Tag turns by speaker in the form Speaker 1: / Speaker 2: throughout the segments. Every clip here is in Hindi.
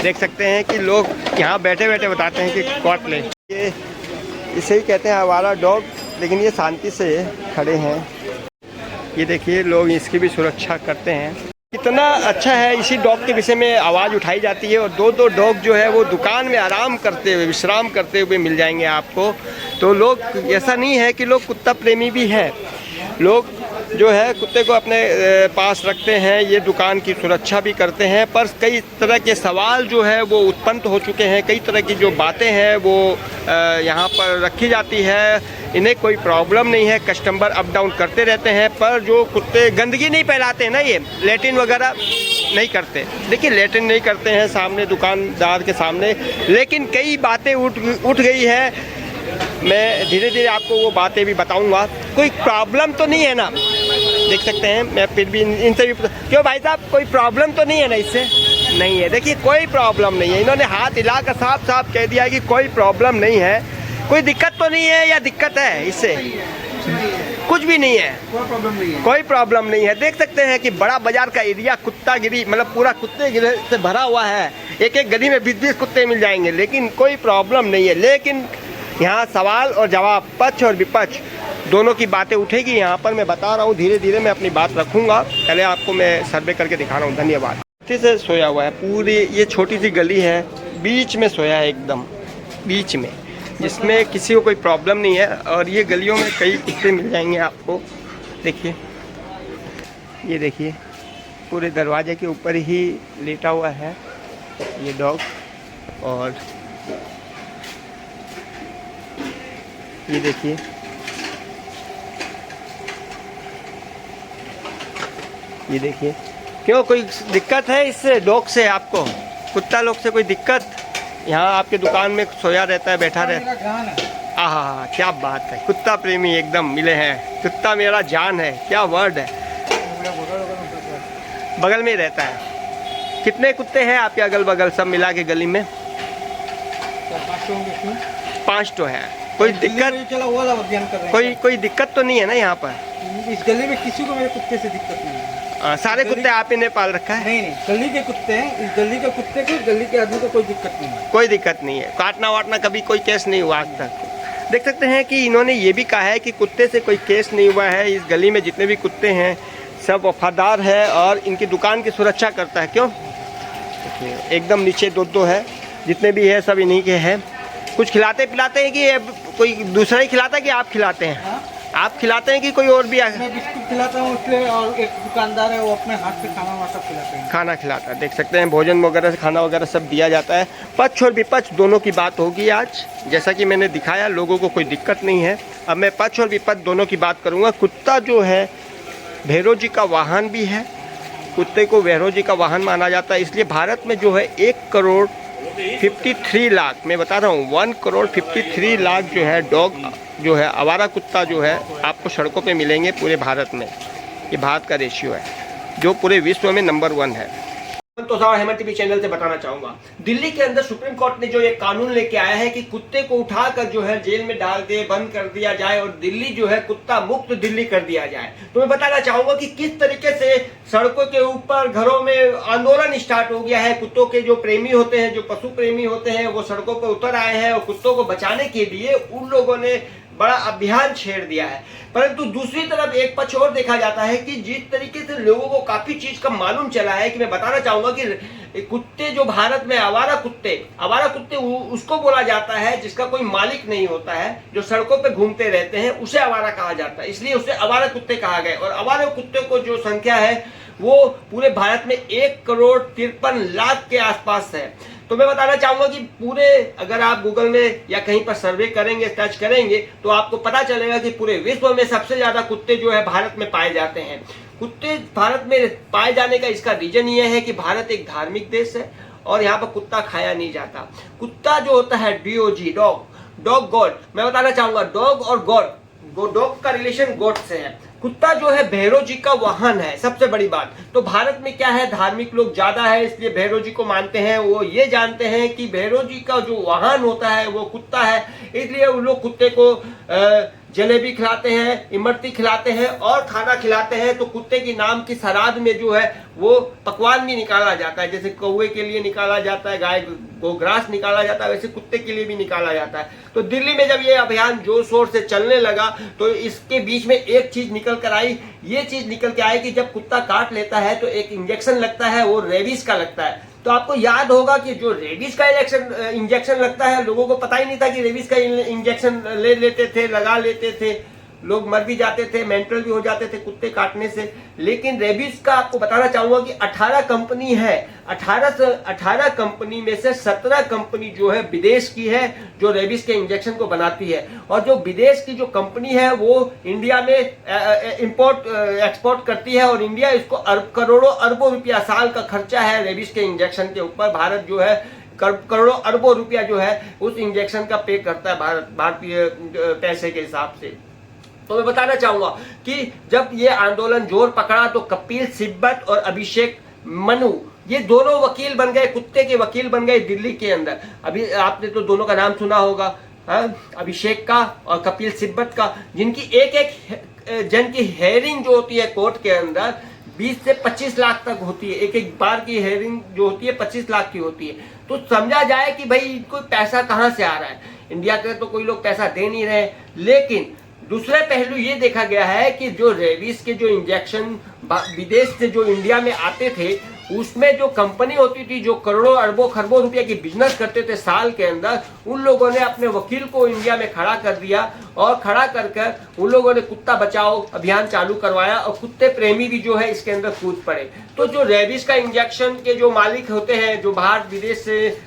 Speaker 1: देख सकते हैं कि लोग यहाँ बैठे बैठे बताते हैं कि कॉट ले। ये इसे ही कहते हैं आवारा डॉग, लेकिन ये शांति से खड़े हैं। ये देखिए लोग इसकी भी सुरक्षा करते हैं। कितना अच्छा है। इसी डॉग के विषय में आवाज़ उठाई जाती है और दो डॉग जो है वो दुकान में आराम करते हुए, विश्राम करते हुए मिल जाएंगे आपको। तो लोग, ऐसा नहीं है कि लोग कुत्ता प्रेमी भी हैं, लोग जो है कुत्ते को अपने पास रखते हैं, ये दुकान की सुरक्षा भी करते हैं। पर कई तरह के सवाल जो है वो उत्पन्न हो चुके हैं, कई तरह की जो बातें हैं वो यहाँ पर रखी जाती है। इन्हें कोई प्रॉब्लम नहीं है, कस्टमर अप डाउन करते रहते हैं। पर जो कुत्ते गंदगी नहीं फैलाते हैं ना, ये लैट्रिन वगैरह नहीं करते। देखिए लैट्रिन नहीं करते हैं सामने, दुकानदार के सामने। लेकिन कई बातें उठ गई है। मैं धीरे धीरे आपको वो बातें भी बताऊंगा। कोई प्रॉब्लम तो नहीं है ना, देख सकते हैं। मैं फिर भी इनसे भी, क्यों भाई साहब कोई प्रॉब्लम तो नहीं है ना इससे? नहीं है। देखिए कोई प्रॉब्लम नहीं है। इन्होंने हाथ हिलाकर साफ साफ कह दिया कि कोई प्रॉब्लम नहीं है, कोई दिक्कत तो नहीं है, या दिक्कत है इससे? कुछ भी नहीं है, कोई प्रॉब्लम नहीं है, कोई प्रॉब्लम नहीं है। देख सकते हैं कि बड़ा बाजार का एरिया कुत्तागिरी, मतलब पूरा कुत्ते गिरे से भरा हुआ है। एक एक गली में 20-20 कुत्ते मिल जाएंगे, लेकिन कोई प्रॉब्लम नहीं है। लेकिन यहाँ सवाल और जवाब, पक्ष और विपक्ष दोनों की बातें उठेगी। यहाँ पर मैं बता रहा हूँ, धीरे धीरे मैं अपनी बात रखूँगा। पहले आपको मैं सर्वे करके दिखा रहा हूँ। धन्यवाद। अच्छे से सोया हुआ है, पूरी ये छोटी सी गली है, बीच में सोया है, एकदम बीच में, जिसमें किसी को कोई प्रॉब्लम नहीं है। और ये गलियों में कई कुत्ते मिल जाएंगे आपको। देखिए, ये देखिए पूरे दरवाजे के ऊपर ही लेटा हुआ है ये डॉग। और ये देखिए, ये देखिए। क्यों, कोई दिक्कत है इससे, डॉग से? आपको कुत्ता लोग से कोई दिक्कत? यहाँ आपके दुकान में सोया रहता है, बैठा रहता है। आहा, क्या बात है। कुत्ता प्रेमी एकदम मिले हैं। कुत्ता मेरा जान है, क्या वर्ड है। बगल में ही रहता है। कितने कुत्ते हैं आपके अगल बगल सब मिला के गली में? 5 तो है। कोई दिक्कत, कोई दिक्कत तो नहीं है ना यहाँ पर?
Speaker 2: इस गली में किसी को मेरे कुत्ते से दिक्कत नहीं है।
Speaker 1: सारे कुत्ते आप ही ने पाल रखा है?
Speaker 2: नहीं, गली के कुत्ते हैं। इस गली के कुत्ते को, गली के आदमी को कोई दिक्कत नहीं है।
Speaker 1: कोई दिक्कत नहीं है। काटना वाटना कभी कोई केस नहीं हुआ आज तक? देख सकते हैं कि इन्होंने ये भी कहा है कि कुत्ते से कोई केस नहीं हुआ है। इस गली में जितने भी कुत्ते हैं सब वफादार है और इनकी दुकान की सुरक्षा करता है। क्यों, एकदम नीचे 2 है, जितने भी है सब इन्हीं के हैं। कुछ खिलाते पिलाते हैं कि कोई दूसरा ही खिलाता है कि आप खिलाते हैं?
Speaker 2: हाँ?
Speaker 1: आप खिलाते हैं कि कोई और भी?
Speaker 2: मैं बिस्कुट खिलाता हूँ उससे, और एक दुकानदार है वो अपने हाथ से खाना सब खिलाते हैं।
Speaker 1: खाना खिलाता है। देख सकते हैं भोजन वगैरह, खाना वगैरह सब दिया जाता है। पक्ष और विपक्ष दोनों की बात होगी आज। जैसा कि मैंने दिखाया, लोगों को कोई दिक्कत नहीं है। अब मैं पक्ष और विपक्ष दोनों की बात करूँगा। कुत्ता जो है भैरव जी का वाहन भी है। कुत्ते को भैरव जी का वाहन माना जाता है। इसलिए भारत में जो है 1,53 लाख, मैं बता रहा हूँ 1,53 लाख जो है डॉग जो है, आवारा कुत्ता जो है आपको सड़कों पे मिलेंगे पूरे भारत में। ये भारत का रेशियो है जो पूरे विश्व में नंबर 1 है। तो हेमंत टीवी चैनल से बताना चाहूंगा, दिल्ली के अंदर सुप्रीम कोर्ट ने जो ये कानून लेके आया है कि कुत्ते को उठाकर जो है जेल में डाल दे, बंद कर दिया जाए और दिल्ली जो है कुत्ता मुक्त दिल्ली कर दिया जाए। तो मैं बताना चाहूंगा कि किस तरीके से सड़कों के ऊपर, घरों में आंदोलन स्टार्ट हो गया है। कुत्तों के जो प्रेमी होते हैं, जो पशु प्रेमी होते हैं, वो सड़कों पर उतर आए हैं और कुत्तों को बचाने के लिए उन लोगों ने बड़ा अभियान छेड़ दिया है। परंतु दूसरी तरफ एक पक्ष और देखा जाता है कि जिस तरीके से लोगों को काफी चीज का मालूम चला है, कि मैं बताना चाहूंगा कि कुत्ते जो भारत में आवारा कुत्ते उसको बोला जाता है जिसका कोई मालिक नहीं होता है, जो सड़कों पे घूमते रहते हैं, उसे आवारा कहा जाता है। इसलिए उसे आवारा कुत्ते कहा गया। और आवारा कुत्ते को जो संख्या है वो पूरे भारत में 1,53,00,000 के आसपास है। तो मैं बताना चाहूंगा कि पूरे, अगर आप गूगल में या कहीं पर सर्वे करेंगे, सर्च करेंगे, तो आपको पता चलेगा कि पूरे विश्व में सबसे ज्यादा कुत्ते जो है भारत में पाए जाते हैं। कुत्ते भारत में पाए जाने का इसका रीजन ये है कि भारत एक धार्मिक देश है और यहाँ पर कुत्ता खाया नहीं जाता। कुत्ता जो होता है DOG, डॉग गॉड, मैं बताना चाहूंगा डॉग और गॉड, डॉग का रिलेशन गॉड से है। कुत्ता जो है भैरव जी का वाहन है। सबसे बड़ी बात तो भारत में क्या है, धार्मिक लोग ज्यादा है, इसलिए भैरव जी को मानते हैं। वो ये जानते हैं कि भैरव जी का जो वाहन होता है वो कुत्ता है, इसलिए उन लोग कुत्ते को जलेबी खिलाते हैं, इमरती खिलाते हैं और खाना खिलाते हैं। तो कुत्ते की नाम की सराद में जो है वो पकवान भी निकाला जाता है, जैसे कौवे के लिए निकाला जाता है, गाय गोग्रास निकाला जाता है, वैसे कुत्ते के लिए भी निकाला जाता है। तो दिल्ली में जब ये अभियान जोर शोर से चलने लगा तो इसके बीच में एक चीज निकल कर आई, ये चीज निकल के आई कि जब कुत्ता काट लेता है तो एक इंजेक्शन लगता है, वो रेबीज का लगता है। तो आपको याद होगा कि जो रेबीज का इंजेक्शन लगता है, लोगों को पता ही नहीं था कि रेबीज का इंजेक्शन ले लेते थे, लगा लेते थे, लोग मर भी जाते थे, मेंटल भी हो जाते थे कुत्ते काटने से। लेकिन रेबीज का आपको बताना चाहूंगा कि 18 कंपनी है, 18 कंपनी में से 17 कंपनी जो है विदेश की है, जो रेबीज के इंजेक्शन को बनाती है। और जो विदेश की जो कंपनी है वो इंडिया में इंपोर्ट एक्सपोर्ट करती है, और इंडिया इसको करोड़ों अरबों रुपया साल का खर्चा है रेबीज के इंजेक्शन के ऊपर। भारत जो है करोड़ों अरबों रुपया जो है उस इंजेक्शन का पे करता है भारतीय पैसे के हिसाब से। तो मैं बताना चाहूंगा कि जब ये आंदोलन जोर पकड़ा तो कपिल सिब्बत और अभिषेक मनु ये दोनों वकील बन गए, कुत्ते के वकील बन गए दिल्ली के अंदर। अभी आपने तो दोनों का नाम सुना होगा, अभिषेक का और कपिल सिब्बत का, जिनकी एक एक जन की हेयरिंग जो होती है कोर्ट के अंदर 20 से 25 लाख तक होती है। एक एक बार की हेयरिंग जो होती है 25 लाख की होती है। तो समझा जाए कि भाई इनको पैसा कहां से आ रहा है। इंडिया के तो कोई लोग पैसा दे नहीं रहे। लेकिन दूसरा पहलू ये देखा गया है कि जो रेबीज के जो इंजेक्शन विदेश से जो इंडिया में आते थे, उसमें जो कंपनी होती थी जो करोड़ों अरबों खरबों रुपए की बिजनेस करते थे साल के अंदर, उन लोगों ने अपने वकील को इंडिया में खड़ा कर दिया और खड़ा कर उन लोगों ने कुत्ता बचाओ अभियान चालू करवाया और कुत्ते प्रेमी भी जो है इसके अंदर कूद पड़े। तो जो रेबीज का इंजेक्शन के जो मालिक होते हैं, जो बाहर विदेश से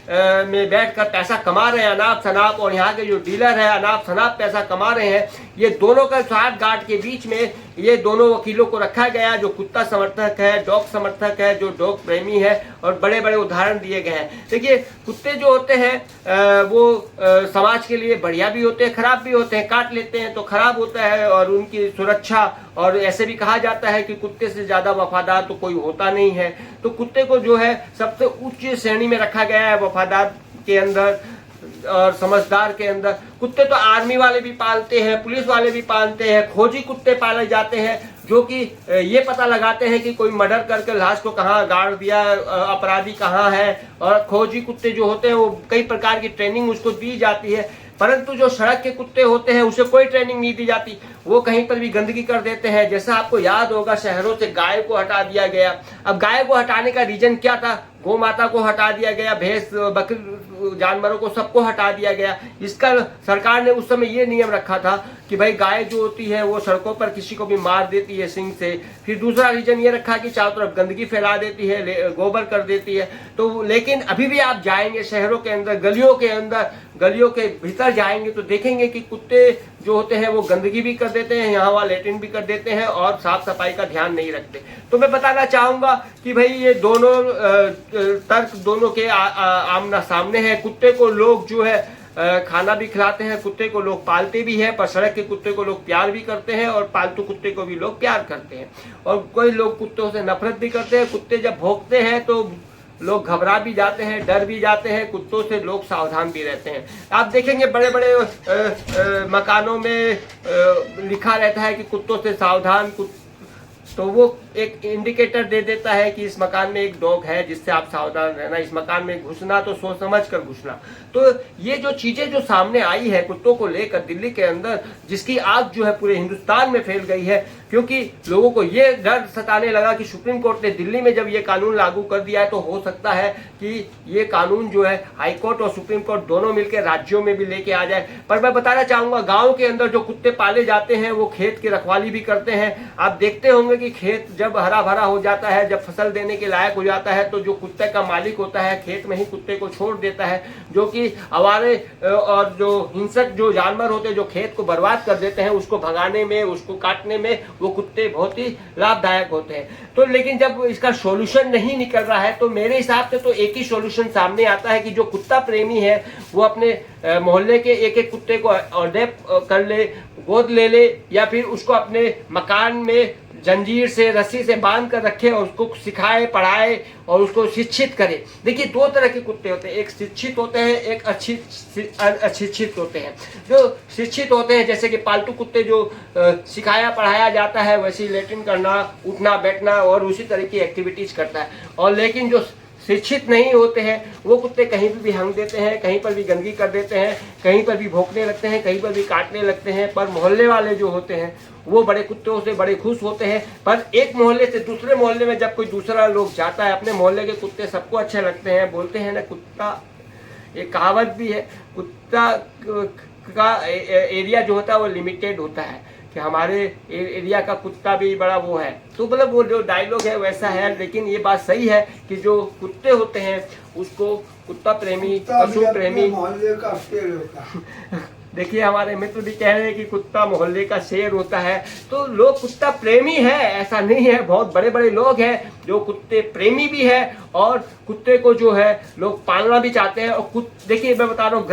Speaker 1: में बैठकर पैसा कमा रहे हैं अनाप शनाप, और यहाँ के जो डीलर है अनाप शनाप पैसा कमा रहे हैं, ये दोनों का साथ गांठ के बीच में ये दोनों वकीलों को रखा गया, जो कुत्ता समर्थक है, डॉग समर्थक है, जो डॉग प्रेमी है, और बड़े बड़े उदाहरण दिए गए हैं। देखिए कुत्ते जो होते हैं वो समाज के लिए बढ़िया भी होते हैं, खराब भी होते हैं। काट लेते हैं तो खराब होता है, और उनकी सुरक्षा, और ऐसे भी कहा जाता है कि कुत्ते से ज्यादा वफादार तो कोई होता नहीं है। तो कुत्ते को जो है सबसे उच्च श्रेणी में रखा गया है वफादार के अंदर और समझदार के अंदर। कुत्ते तो आर्मी वाले भी पालते हैं, पुलिस वाले भी पालते हैं, खोजी कुत्ते पाले जाते हैं जो कि ये पता लगाते हैं कि कोई मर्डर करके लाश को कहाँ गाड़ दिया, अपराधी कहाँ है। और खोजी कुत्ते जो होते हैं वो कई प्रकार की ट्रेनिंग उसको दी जाती है। परंतु जो सड़क के कुत्ते होते हैं उसे कोई ट्रेनिंग नहीं दी जाती, वो कहीं पर भी गंदगी कर देते हैं। जैसा आपको याद होगा शहरों से गाय को हटा दिया गया। अब गाय को हटाने का रीजन क्या था? गौ माता को हटा दिया गया, भैंस बकरी जानवरों को सबको हटा दिया गया। इसका सरकार ने उस समय ये नियम रखा था कि भाई गाय जो होती है वो सड़कों पर किसी को भी मार देती है सिंग से। फिर दूसरा रीजन ये रखा कि चारों तरफ गंदगी फैला देती है, गोबर कर देती है। तो लेकिन अभी भी आप जाएंगे शहरों के अंदर, गलियों के भीतर जाएंगे तो देखेंगे कि कुत्ते जो होते हैं वो गंदगी भी कर देते हैं, यहाँ वहाँ लेटरिन भी कर देते हैं और साफ सफाई का ध्यान नहीं रखते। तो मैं बताना चाहूंगा कि भाई ये दोनों तर्क दोनों के आमना सामने है। कुत्ते को लोग जो है खाना भी खिलाते हैं, कुत्ते को लोग पालते भी हैं, पर सड़क के कुत्ते को लोग प्यार भी करते हैं और पालतू कुत्ते को भी लोग प्यार करते हैं। और कोई लोग कुत्तों से नफरत भी करते हैं। कुत्ते जब भौंकते हैं तो लोग घबरा भी जाते हैं, डर भी जाते हैं। कुत्तों से लोग सावधान भी रहते हैं। आप देखेंगे बड़े बड़े मकानों में लिखा रहता है कि कुत्तों से सावधान, तो वो एक इंडिकेटर दे देता है कि इस मकान में एक डॉग है जिससे आप सावधान रहना, इस मकान में घुसना तो सोच समझ कर घुसना। तो ये जो चीजें जो सामने आई है कुत्तों को लेकर दिल्ली के अंदर, जिसकी आग जो है पूरे हिंदुस्तान में फैल गई है, क्योंकि लोगों को ये डर सताने लगा कि सुप्रीम कोर्ट ने दिल्ली में जब ये कानून लागू कर दिया है तो हो सकता है कि ये कानून जो है हाई कोर्ट और सुप्रीम कोर्ट दोनों मिलकर राज्यों में भी लेके आ जाए। पर मैं बताना चाहूंगा गाँव के अंदर जो कुत्ते पाले जाते हैं वो खेत की रखवाली भी करते हैं। आप देखते होंगे कि खेत जब हरा भरा हो जाता है, जब फसल देने के लायक हो जाता है, तो जो कुत्ते का मालिक होता है खेत में ही कुत्ते को छोड़ देता है, जो कि आवारे और जो हिंसक जो जानवर होते हैं जो खेत को बर्बाद कर देते हैं, उसको भगाने में, उसको काटने में वो कुत्ते बहुत ही लाभदायक होते हैं। तो लेकिन जब इसका सॉल्यूशन नहीं निकल रहा है तो मेरे हिसाब से तो एक ही सॉल्यूशन सामने आता है कि जो कुत्ता प्रेमी है वो अपने मोहल्ले के एक एक कुत्ते को अडॉप्ट कर ले, गोद ले ले, या फिर उसको अपने मकान में जंजीर से रस्सी से बांध कर रखे और उसको सिखाए पढ़ाए और उसको शिक्षित करे। देखिए दो तरह के कुत्ते होते हैं, एक शिक्षित होते हैं, एक अशिक्षित होते हैं। जो शिक्षित होते हैं जैसे कि पालतू कुत्ते जो सिखाया पढ़ाया जाता है वैसे लेट्रिन करना, उठना बैठना और उसी तरह की एक्टिविटीज करता है। और लेकिन जो शिक्षित नहीं होते हैं वो कुत्ते कहीं भी हंग देते हैं, कहीं पर भी गंदगी कर देते हैं, कहीं पर भी भौंकने लगते हैं, कहीं पर भी काटने लगते हैं। पर मोहल्ले वाले जो होते हैं वो बड़े कुत्तों से बड़े खुश होते हैं। पर एक मोहल्ले से दूसरे मोहल्ले में जब कोई दूसरा लोग जाता है, अपने मोहल्ले के कुत्ते सबको अच्छे लगते हैं। बोलते हैं ना कुत्ता, एक कहावत भी है, कुत्ता का एरिया जो होता है वो लिमिटेड होता है कि हमारे एरिया का कुत्ता भी बड़ा वो है। तो मतलब वो जो डायलॉग है वैसा है, लेकिन ये बात सही है कि जो कुत्ते होते हैं उसको कुत्ता प्रेमी, पशु प्रेमी
Speaker 2: मोहल्ले का शेर होता
Speaker 1: देखिए हमारे मित्र भी कह रहे हैं कि कुत्ता मोहल्ले का शेर होता है। तो लोग कुत्ता प्रेमी है ऐसा नहीं है, बहुत बड़े बड़े लोग हैं जो कुत्ते प्रेमी भी है और कुत्ते को जो है लोग पालना भी चाहते हैं। और देखिए मैं बता रहा हूँ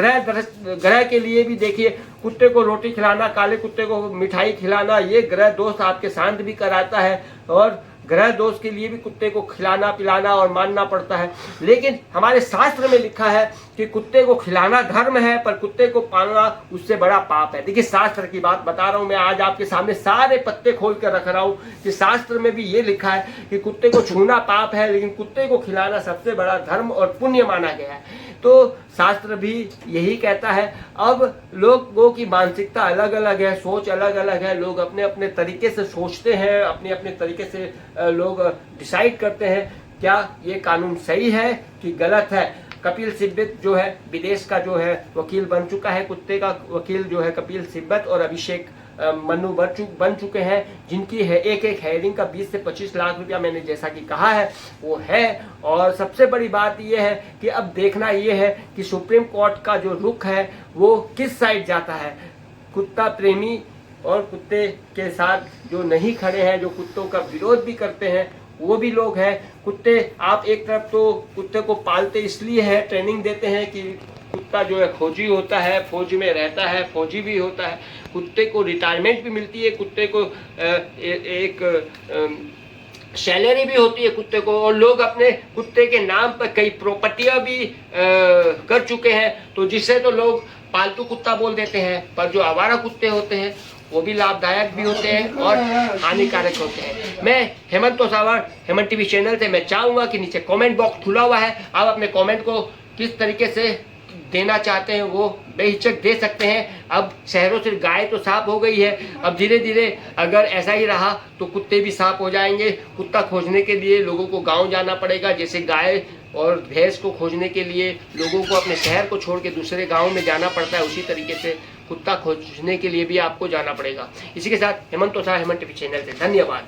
Speaker 1: ग्रह के लिए भी देखिए कुत्ते को रोटी खिलाना, काले कुत्ते को मिठाई खिलाना, ये ग्रह दोष आपके शांत भी कराता है और ग्रह दोष के लिए भी कुत्ते को खिलाना पिलाना और मानना पड़ता है। लेकिन हमारे शास्त्र में लिखा है कि कुत्ते को खिलाना धर्म है पर कुत्ते को पालना उससे बड़ा पाप है। देखिए शास्त्र की बात बता रहा हूं मैं, आज आपके सामने सारे पत्ते खोल कर रख रहा हूं कि शास्त्र में भी ये लिखा है कि कुत्ते को छूना पाप है लेकिन कुत्ते को खिलाना सबसे बड़ा धर्म और पुण्य माना गया है। तो शास्त्र भी यही कहता है। अब लोगों की मानसिकता अलग अलग है, सोच अलग अलग है, लोग अपने अपने तरीके से सोचते हैं, अपने अपने तरीके से लोग डिसाइड करते हैं क्या ये कानून सही है कि गलत है। कपिल सिब्बत जो है विदेश का जो है वकील बन चुका है, कुत्ते का वकील जो है कपिल सिब्बत और अभिषेक मनु बन चुके हैं, जिनकी है एक हेयरिंग का 20 से 25 लाख रुपया मैंने जैसा कि कहा है वो है। और सबसे बड़ी बात यह है कि अब देखना यह है कि सुप्रीम कोर्ट का जो रुख है वो किस साइड जाता है। कुत्ता प्रेमी और कुत्ते के साथ जो नहीं खड़े हैं, जो कुत्तों का विरोध भी करते हैं वो भी लोग हैं। कुत्ते आप एक तरफ तो कुत्ते को पालते इसलिए है, ट्रेनिंग देते हैं कि कुत्ता जो है फौजी होता है, फौज में रहता है, फौजी भी होता है, कुत्ते को रिटायरमेंट भी मिलती है, कुत्ते को एक सैलरी भी होती है कुत्ते को, और लोग अपने कुत्ते के नाम पर कई प्रॉपर्टियां भी कर चुके हैं। तो जिससे तो लोग पालतू कुत्ता बोल देते हैं, पर जो आवारा कुत्ते होते हैं वो भी लाभदायक भी होते हैं और हानिकारक होते हैं। मैं हेमंत ओसावर, हेमंत टीवी चैनल से मैं चाहूँगा कि नीचे कमेंट बॉक्स खुला हुआ है, आप अपने कमेंट को किस तरीके से देना चाहते हैं वो बेहिचक दे सकते हैं। अब शहरों से गाय तो साफ हो गई है, अब धीरे धीरे अगर ऐसा ही रहा तो कुत्ते भी साफ हो जाएंगे। कुत्ता खोजने के लिए लोगों को गांव जाना पड़ेगा, जैसे गाय और भैंस को खोजने के लिए लोगों को अपने शहर को छोड़ के दूसरे गांव में जाना पड़ता है, उसी तरीके से कुत्ता खोजने के लिए भी आपको जाना पड़ेगा। इसी के साथ हेमंत ओसावर, हेमंत टीवी चैनल से धन्यवाद।